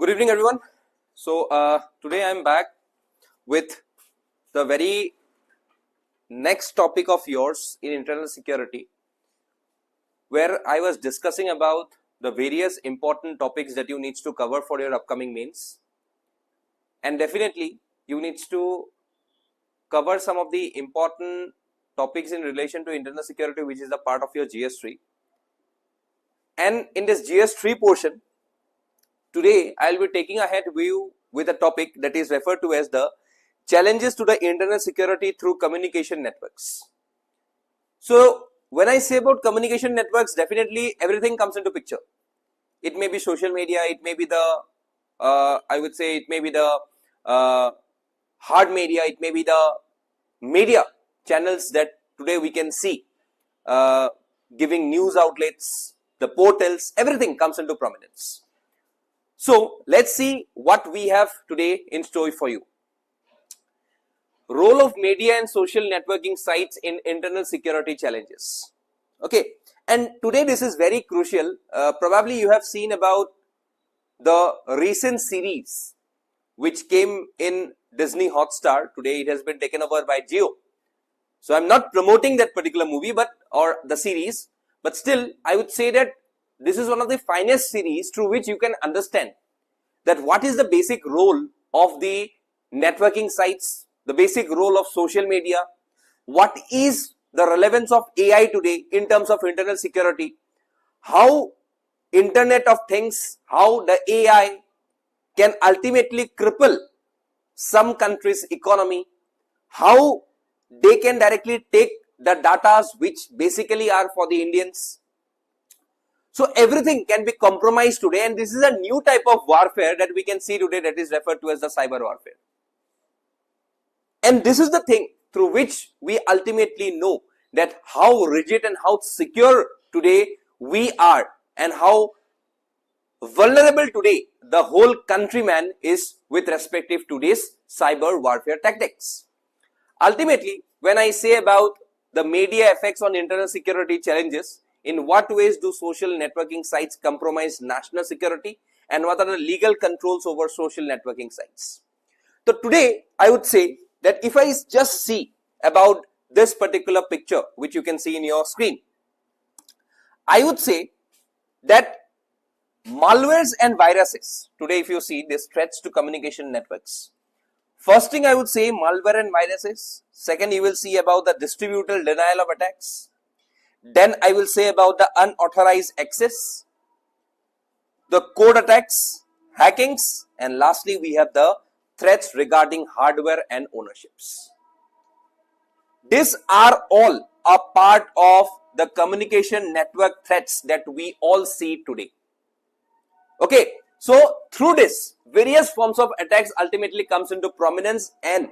Good evening, everyone. So today I'm back with the very next topic of yours in internal security, where I was discussing about the various important topics that you need to cover for your upcoming mains, and definitely you need to cover some of the important topics in relation to internal security, which is the part of your GS3. And in this GS3 portion, today I will be taking a head view with a topic that is referred to as the challenges to the internal security through communication networks. So when I say about communication networks, definitely everything comes into picture. It may be social media, it may be the I would say it may be the hard media, it may be the media channels that today we can see giving news outlets, the portals, everything comes into prominence. So let's see what we have today in store for you. Role of media and social networking sites in internal security challenges. Okay, and today this is very crucial. Probably you have seen about the recent series which came in Disney Hotstar. Today it has been taken over by Jio. So I'm not promoting that particular movie or the series, but still I would say that this is one of the finest series through which you can understand that what is the basic role of the networking sites, the basic role of social media, what is the relevance of AI today in terms of internal security, how Internet of Things, how the AI can ultimately cripple some country's economy, how they can directly take the data which basically are for the Indians. So everything can be compromised today, and this is a new type of warfare that we can see today that is referred to as the cyber warfare. And this is the thing through which we ultimately know that how rigid and how secure today we are and how vulnerable today the whole countryman is with respective to today's cyber warfare tactics. Ultimately, when I say about the media effects on internal security challenges, in what ways do social networking sites compromise national security and what are the legal controls over social networking sites? So today I would say that if I just see about this particular picture which you can see in your screen, I would say that malwares and viruses, today if you see these threats to communication networks, first thing I would say malware and viruses, second you will see about the distributed denial of attacks, then I will say about the unauthorized access, the code attacks, hackings, and lastly we have the threats regarding hardware and ownerships. These are all a part of the communication network threats that we all see today. Okay, so through this, various forms of attacks ultimately comes into prominence, and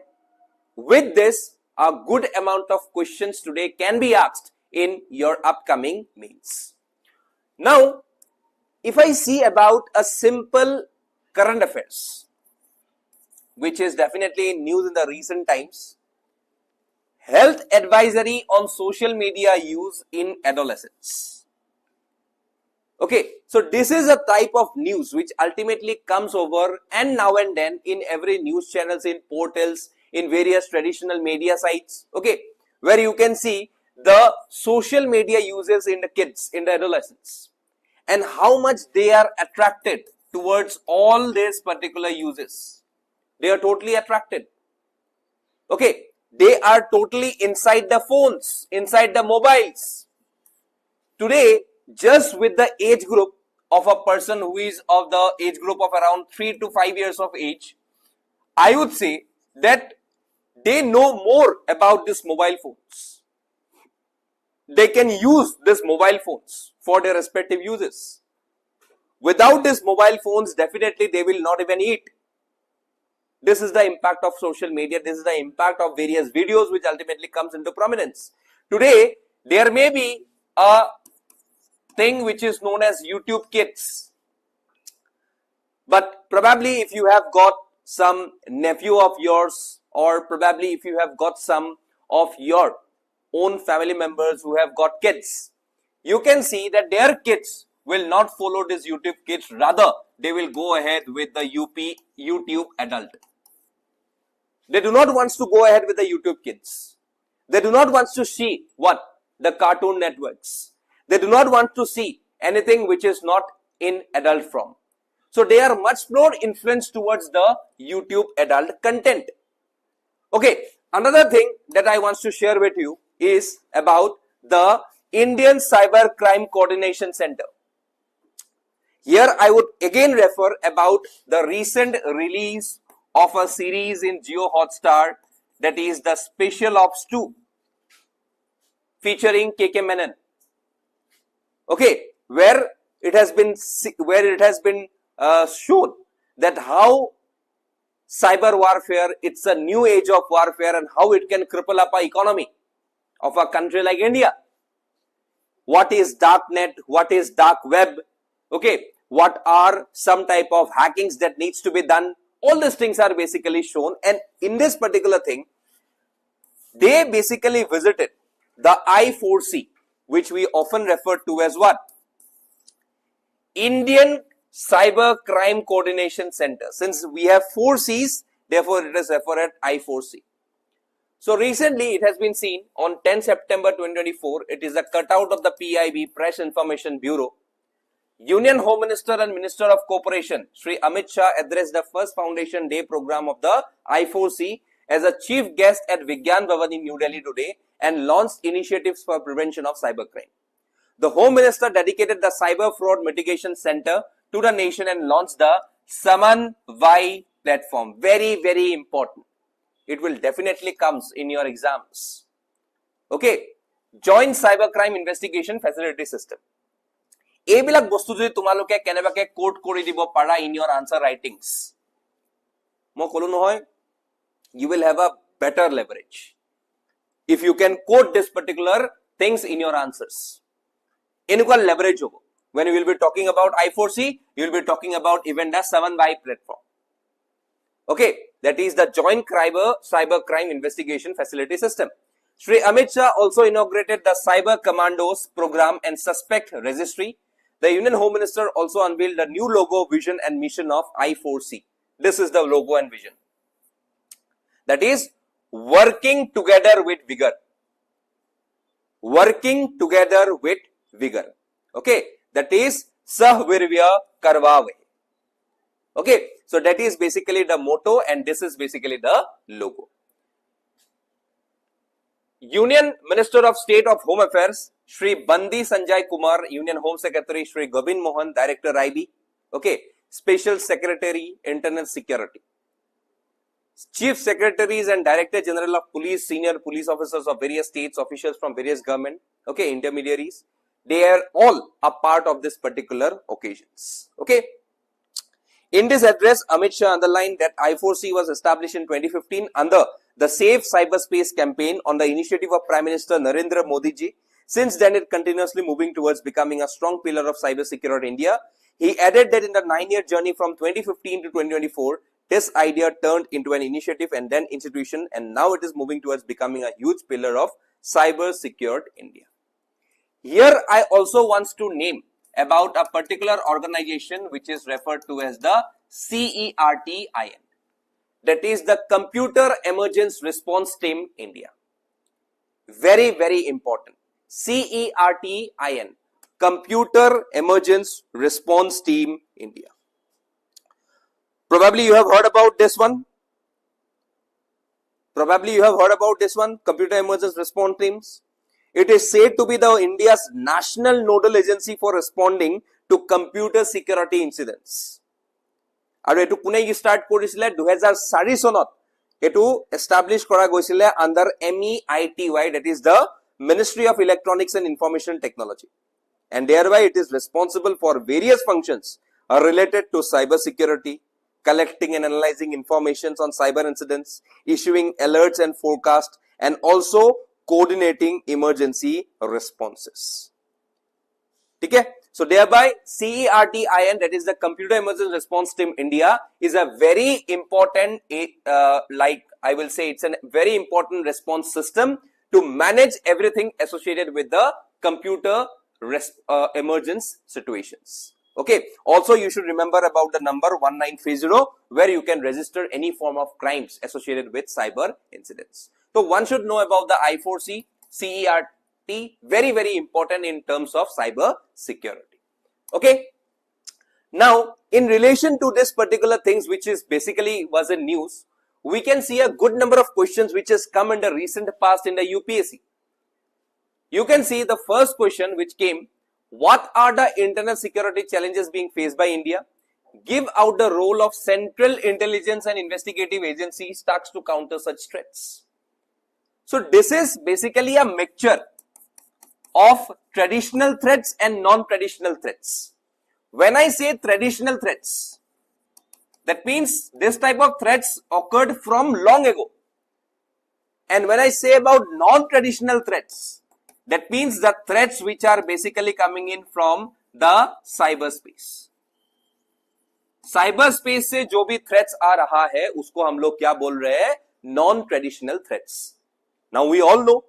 with this, a good amount of questions today can be asked in your upcoming mains. Now, if I see about a simple current affairs, which is definitely in news in the recent times, health advisory on social media use in adolescents. Okay, so this is a type of news which ultimately comes over and now and then in every news channels, in portals, in various traditional media sites, okay, where you can see the social media uses in the kids, in the adolescents, and how much they are attracted towards all these particular uses. They are totally attracted. Okay, they are totally inside the phones, inside the mobiles. Today, just with the age group of a person who is of the age group of around 3 to 5 years of age, I would say that they know more about these mobile phones. They can use these mobile phones for their respective uses. Without these mobile phones, definitely they will not even eat. This is the impact of social media. This is the impact of various videos which ultimately comes into prominence. Today, there may be a thing which is known as YouTube Kids. But probably if you have got some nephew of yours, or probably if you have got some of your own family members who have got kids, you can see that their kids will not follow this YouTube Kids, rather they will go ahead with the YouTube adult. They do not want to go ahead with the YouTube kids. They do not want to see what? The cartoon networks. They do not want to see anything which is not in adult form. So they are much more influenced towards the YouTube adult content. Okay, another thing that I want to share with you is about the Indian Cyber Crime Coordination Center. Here I would again refer about the recent release of a series in Jio Hotstar, that is the Special Ops 2 featuring KK Menon. Okay, where it has been shown that how cyber warfare, it's a new age of warfare, and how it can cripple up our economy of a country like India. What is dark net? What is dark web? Okay, what are some type of hackings that needs to be done? All these things are basically shown, and in this particular thing, they basically visited the I4C, which we often refer to as what? Indian Cyber Crime Coordination Center. Since we have 4 C's, therefore it is referred as I4C. So recently it has been seen on 10 September 2024, it is a cutout of the PIB, Press Information Bureau. Union Home Minister and Minister of Cooperation, Shri Amit Shah, addressed the first Foundation Day program of the I4C as a chief guest at Vigyan Bhavan in New Delhi today and launched initiatives for prevention of cybercrime. The Home Minister dedicated the Cyber Fraud Mitigation Center to the nation and launched the Samanvai platform. Very, very important. It will definitely comes in your exams. Okay. Joint Cybercrime Investigation Facility System. এইবিলাক বস্তু যদি তোমালোকে কেনেবাকে code কৰি দিব পাৰা in your answer writings, মই কলো নহয়, you will have a better leverage if you can quote this particular things in your answers. এনেকুৱা leverage hobo. When you will be talking about I4C, you will be talking about even the 7Y platform. Okay, that is the Joint Cyber Crime Investigation Facility System. Shri Amit Shah also inaugurated the Cyber Commandos program and Suspect Registry. The Union Home Minister also unveiled the new logo, vision and mission of I4C. This is the logo and vision. That is working together with vigor. Working together with vigor. Okay. That is Sahvirvya Karvave. Okay. So that is basically the motto and this is basically the logo. Union Minister of State of Home Affairs, Shri Bandi Sanjay Kumar, Union Home Secretary, Shri Govind Mohan, Director IB, okay, Special Secretary, Internal Security, Chief Secretaries and Director General of Police, senior police officers of various states, officials from various government, okay, intermediaries, they are all a part of this particular occasions, okay. In this address, Amit Shah underlined that I4C was established in 2015 under the Safe Cyberspace campaign on the initiative of Prime Minister Narendra Modi ji. Since then, it continuously moving towards becoming a strong pillar of cybersecurity in India. He added that in the 9-year journey from 2015 to 2024, this idea turned into an initiative and then institution, and now it is moving towards becoming a huge pillar of cyber-secured India. Here, I also want to name about a particular organization which is referred to as the CERTIN. That is the Computer Emergency Response Team India. Very, very important. CERTIN, Computer Emergency Response Team India. Probably you have heard about this one. Computer Emergency Response Teams. It is said to be the India's national nodal agency for responding to computer security incidents. আৰু এটো কোনে start কৰিছিলে 2004 চনত এটো establish কৰা গৈছিলে under MEITY, that is the Ministry of Electronics and Information Technology, and thereby it is responsible for various functions related to cyber security, collecting and analyzing information on cyber incidents, issuing alerts and forecasts, and also coordinating emergency responses. Okay? So thereby CERTIN, that is the Computer Emergency Response Team India, is a very important, like I will say, it's a very important response system to manage everything associated with the computer emergency situations. Okay. Also, you should remember about the number 1930 where you can register any form of crimes associated with cyber incidents. So, one should know about the I4C CERT, very, very important in terms of cyber security. Okay. Now, in relation to this particular things which is basically was in news, we can see a good number of questions which has come in the recent past in the UPSC. You can see the first question which came, what are the internal security challenges being faced by India? Give out the role of central intelligence and investigative agencies tasks to counter such threats. So this is basically a mixture of traditional threats and non-traditional threats. When I say traditional threats, that means this type of threats occurred from long ago. And when I say about non-traditional threats, that means the threats which are basically coming in from the cyberspace. Cyberspace से जो भी threats आ रहा है, उसको हम लोग क्या बोल रहे हैं? Non-traditional threats. Now we all know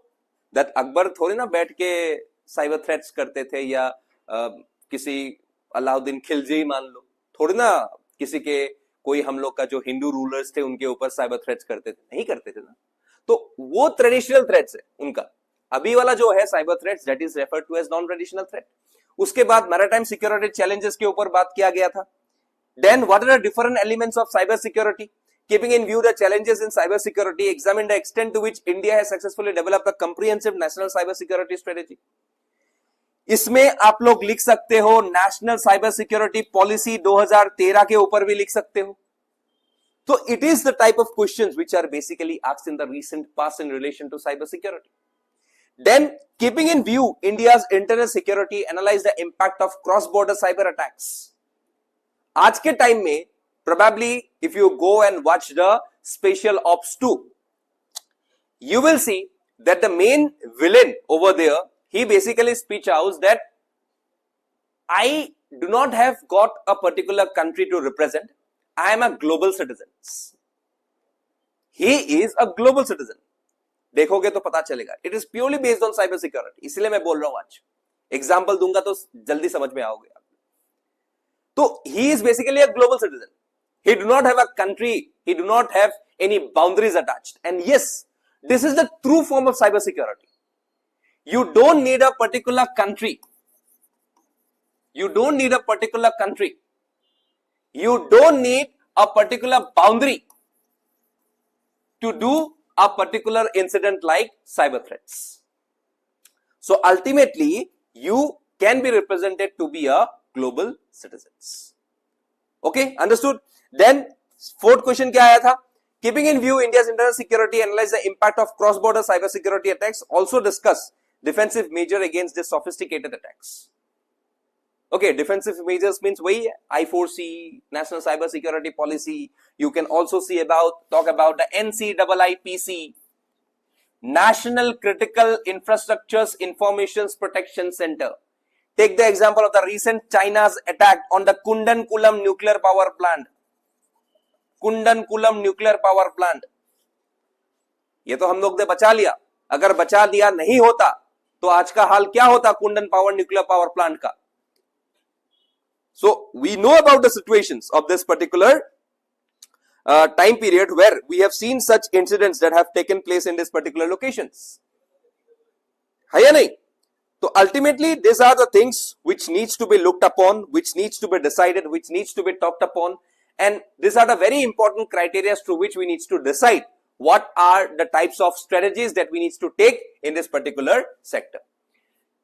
that Akbar थोड़ी ना बैठ के cyber threats करते थे या किसी अलाउद्दीन खिलजी ही मान लो, थोड़ी ना किसी के कोई हम लोग का जो हिंदू रूलर्स थे उनके ऊपर साइबर थ्रेट्स करते थे, नहीं करते थे ना. तो वो ट्रेडिशनल थ्रेट्स है उनका. अभी वाला जो है cyber threats that is referred to as non traditional threat. उसके बाद मैरीटाइम सिक्योरिटी चैलेंजेस के ऊपर बात किया गया था. Then what are the different elements of cyber security, keeping in view the challenges in cyber security, examine the extent to which India has successfully developed a comprehensive national cyber security strategy. इसमें आप लोग लिख सकते हो national cyber security policy 2013 के ऊपर भी लिख सकते हो. तो it is the type of questions which are basically asked in the recent past in relation to cyber security. Then keeping in view India's internal security, analyse the impact of cross border cyber attacks. आज के time में probably if you go and watch the Special Ops 2, you will see that the main villain over there, he basically speech out that I do not have got a particular country to represent, I am a global citizen. He is a global citizen. देखोगे तो पता चलेगा. It is purely based on cyber security. इसलिए मैं बोल रहा हूं आज. एग्जाम्पल दूंगा तो जल्दी समझ में आओगे. तो he is basically a global citizen. He do not have a country, he do not have any boundaries attached. And yes, this is the true form of cyber security. You don't need a particular country. You don't need a particular country. You don't need a particular boundary to do a particular incident like cyber threats. So ultimately, you can be represented to be a global citizens. Okay, understood? Then fourth question क्या आया था? Keeping in view India's internal security, analyze the impact of cross-border cyber security attacks. Also discuss defensive measure against this sophisticated attacks. Okay, defensive measures means वही है I4C, National Cyber Security Policy. You can also talk about the NCIIPC, National Critical Infrastructures Informations Protection Center. Take the example of the recent China's attack on the Kundankulam nuclear power plant. Kudankulam nuclear power plant, ये तो हम लोग ने बचा लिया. अगर बचा दिया नहीं होता तो आज का हाल क्या होता कुंडन पावर न्यूक्लियर पावर प्लांट का. So we know about the situations of this particular time period where we have seen such incidents that have taken place in this particular locations. है या नहीं? तो ultimately these are the things which needs to be looked upon, which needs to be decided, which needs to be talked upon. And these are the very important criteria through which we need to decide what are the types of strategies that we need to take in this particular sector.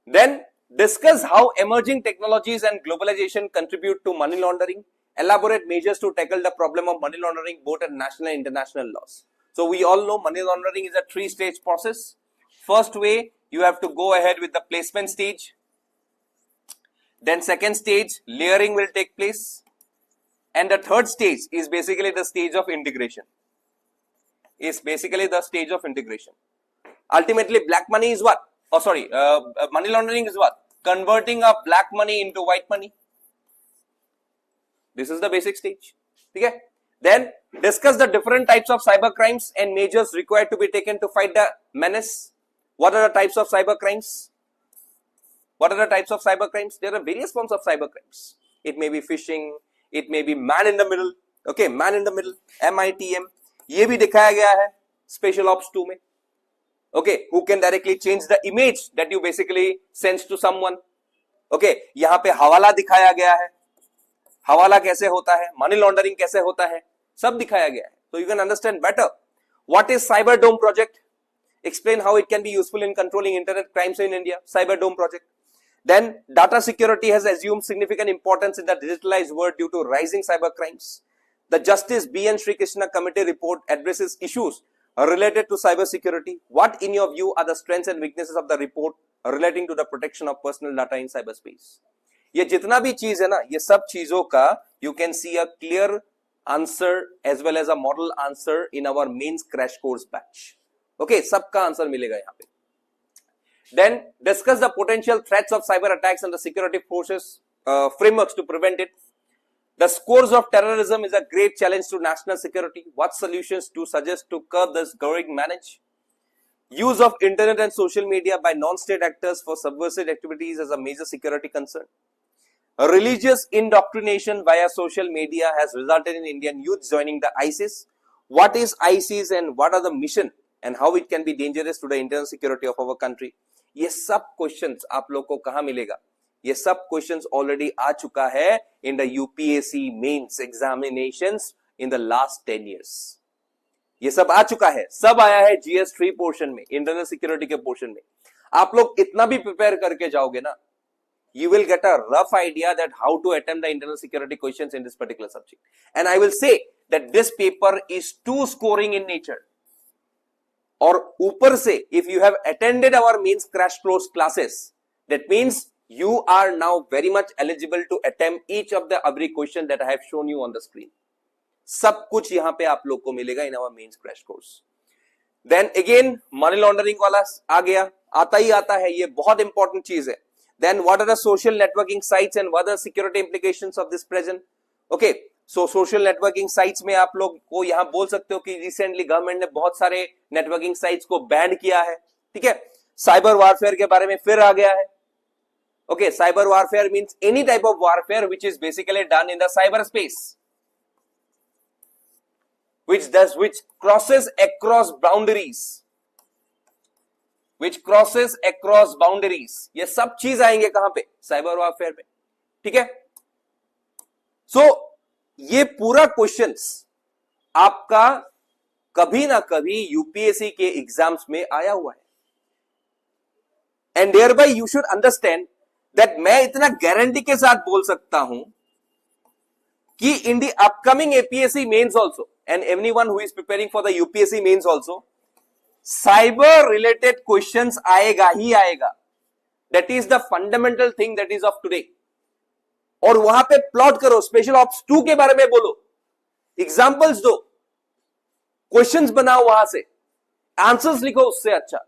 Then discuss how emerging technologies and globalization contribute to money laundering. Elaborate measures to tackle the problem of money laundering both at national and international laws. So we all know money laundering is a three-stage process. First way, you have to go ahead with the placement stage. Then second stage, layering will take place. And the third stage is basically the stage of integration. Ultimately, black money is what? Money laundering is what? Converting a black money into white money. This is the basic stage. Okay? Then discuss the different types of cyber crimes and measures required to be taken to fight the menace. What are the types of cyber crimes? There are various forms of cyber crimes. it may be phishing, it may be man in the middle. Okay, man in the middle, MITM, ये भी दिखाया गया है Special Ops 2 में. Okay, who can directly change the image that you basically sends to someone. Okay, यहाँ पे हवाला दिखाया गया है, हवाला कैसे होता है, मनी लॉन्डरिंग कैसे होता है, सब दिखाया गया है. So you can understand better. What is Cyber Dome project? Explain how it can be useful in controlling internet crimes in India. Cyber Dome project. Then data security has assumed significant importance in the digitalized world due to rising cyber crimes. The Justice B.N. Sri Krishna Committee report addresses issues related to cyber security. What in your view are the strengths and weaknesses of the report relating to the protection of personal data in cyberspace? ये जितना भी चीज है ना, ये सब चीजों का you can see a clear answer as well as a model answer in our mains crash course batch. Okay, सबका आंसर मिलेगा यहाँ पे. Then discuss the potential threats of cyber attacks and the security forces frameworks to prevent it. The scores of terrorism is a great challenge to national security. What solutions do suggest to curb this growing manage? Use of internet and social media by non-state actors for subversive activities is a major security concern. Religious indoctrination via social media has resulted in Indian youth joining the ISIS. What is ISIS and what are the mission and how it can be dangerous to the internal security of our country? ये सब questions आप लोग को कहां मिलेगा? ये सब questions already आ चुका है in the UPSC Mains examinations in the last 10 years. ये सब आ चुका है, सब आया है GS3 पोर्शन में, इंटरनल सिक्योरिटी के पोर्शन में. आप लोग इतना भी प्रिपेयर करके जाओगे ना, you will get a rough idea that how to attempt the internal security questions in this particular subject. And I will say that this paper is too scoring in nature. और ऊपर से if you have attended our mains crash course classes, that means you are now very much eligible to attempt each of the every question that I have shown you on the screen. सब कुछ यहाँ पे आप लोग को मिलेगा in our mains crash course. Then again money laundering वाला आ गया, आता ही आता है, ये बहुत इंपॉर्टेंट चीज है. Then what are the social networking sites and what are the security implications of this present? Okay, so social networking sites में आप लोग को यहाँ बोल सकते हो कि recently गवर्नमेंट ने बहुत सारे नेटवर्किंग साइट्स को बैन किया है. ठीक है, साइबर वारफेयर के बारे में फिर आ गया है. Okay, cyber warfare means any type of warfare which is basically done in the cyberspace, which crosses across boundaries. Which crosses across boundaries. ये सब चीज आएंगे कहां पे? साइबर वॉरफेयर पे. ठीक है, सो ये पूरा क्वेश्चंस आपका कभी ना कभी यूपीएससी के एग्जाम्स में आया हुआ है. And thereby you should understand that मैं इतना गारंटी के साथ बोल सकता हूं कि in the upcoming APSC mains also and everyone who is preparing for the UPSC mains also, cyber related questions आएगा ही आएगा. That is the fundamental thing that is of today. और वहां पे प्लॉट करो, स्पेशल ऑप्स 2 के बारे में बोलो, एग्जांपल्स दो, क्वेश्चंस बनाओ, वहां से आंसर्स लिखो, उससे अच्छा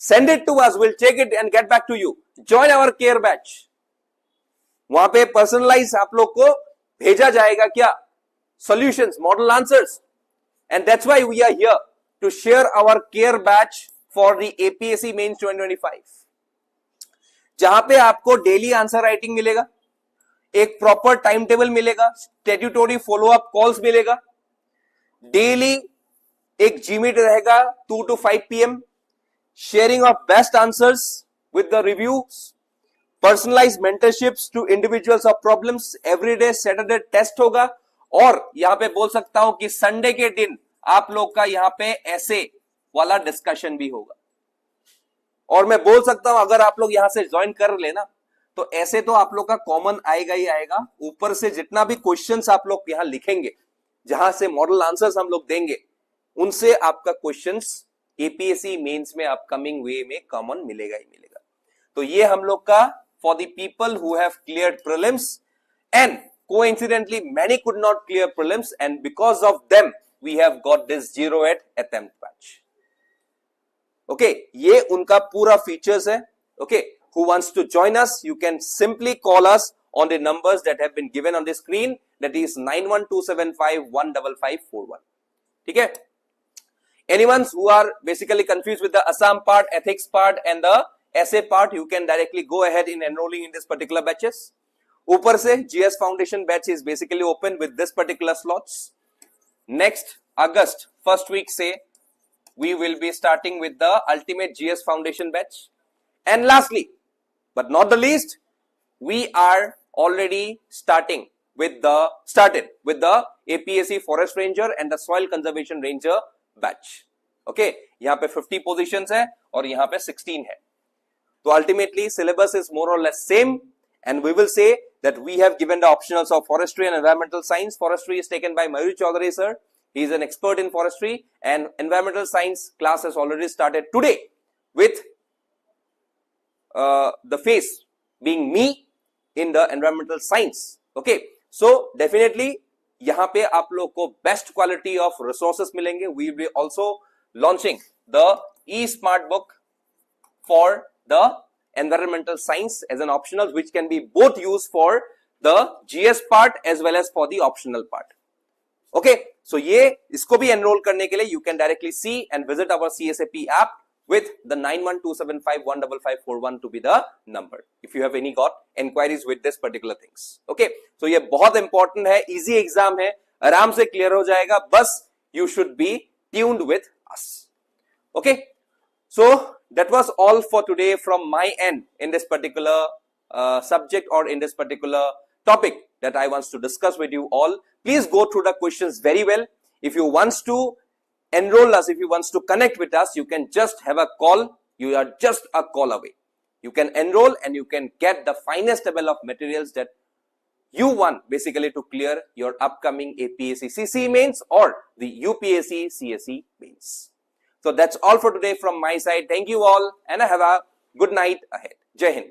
send it to us, will check it and get back to you. Join our care batch. वहां पे पर्सनलाइज आप लोग को भेजा जाएगा क्या? Solutions, model answers. And that's why we are here to share our care batch for the APSC Mains 2025, जहां पे आपको डेली आंसर राइटिंग मिलेगा, एक प्रॉपर टाइम टेबल मिलेगा, स्टैट्यूटरी फॉलोअप कॉल्स मिलेगा, डेली एक जीमीट रहेगा 2 to 5 PM, sharing of best answers with the reviews, personalised mentorships to individuals of problems, everyday Saturday test होगा. और यहां पे बोल सकता हूं कि संडे के दिन आप लोग का यहां पे ऐसे वाला डिस्कशन भी होगा. और मैं बोल सकता हूं अगर आप लोग यहां से ज्वाइन कर लेना तो ऐसे तो आप लोग का कॉमन आएगा ही आएगा. ऊपर से जितना भी क्वेश्चंस आप लोग यहां लिखेंगे, जहां से मॉडल आंसर्स हम लोग देंगे, उनसे आपका क्वेश्चंस एपीएससी मेंस में अपकमिंग वे में कॉमन मिलेगा ही मिलेगा. तो ये हम लोग का for the people who have cleared prelims, and coincidentally many could not clear prelims, and because of them we have got this 0 at attempt batch. Okay, ये उनका पूरा फीचर्स है. Okay, who wants to join us, you can simply call us on the numbers that have been given on the screen, that is 9127515541. ठीक है, anyone who are basically confused with the Assam part, ethics part and the essay part, you can directly go ahead in enrolling in this particular batches. ऊपर से GS Foundation batch is basically open with this particular slots. Next August first week से we will be starting with the ultimate GS Foundation batch. And lastly, but not the least, we are already started with the APSC Forest Ranger and the Soil Conservation Ranger batch. Okay, यहाँ पे 50 positions है और यहाँ पे 16 है. So ultimately syllabus is more or less same, and we will say that we have given the optionals of forestry and environmental science. Forestry is taken by Mayur Chaudhary sir. He is an expert in forestry, and environmental science class has already started today with the face being me in the environmental science. Okay, so definitely यहाँ पे आप लोग को best quality of resources मिलेंगे. We will be also launching the e-smart book for the environmental science as an optional, which can be both used for the GS part as well as for the optional part. Okay, so ये इसको भी enroll करने के लिए you can directly see and visit our CSAP app with the 9127515541 to be the number if you have any got enquiries with this particular things. Okay, so ये बहुत important है, easy exam है, आराम से clear हो जाएगा, बस you should be tuned with us. Okay, so that was all for today from my end in this particular subject or in this particular topic that I want to discuss with you all. Please go through the questions very well. If you want to enroll us, if you want to connect with us, you can just have a call. You are just a call away. You can enroll and you can get the finest level of materials that you want basically to clear your upcoming APSC CCE mains or the UPSC CSE mains. So that's all for today from my side. Thank you all and have a good night ahead. Jai Hind.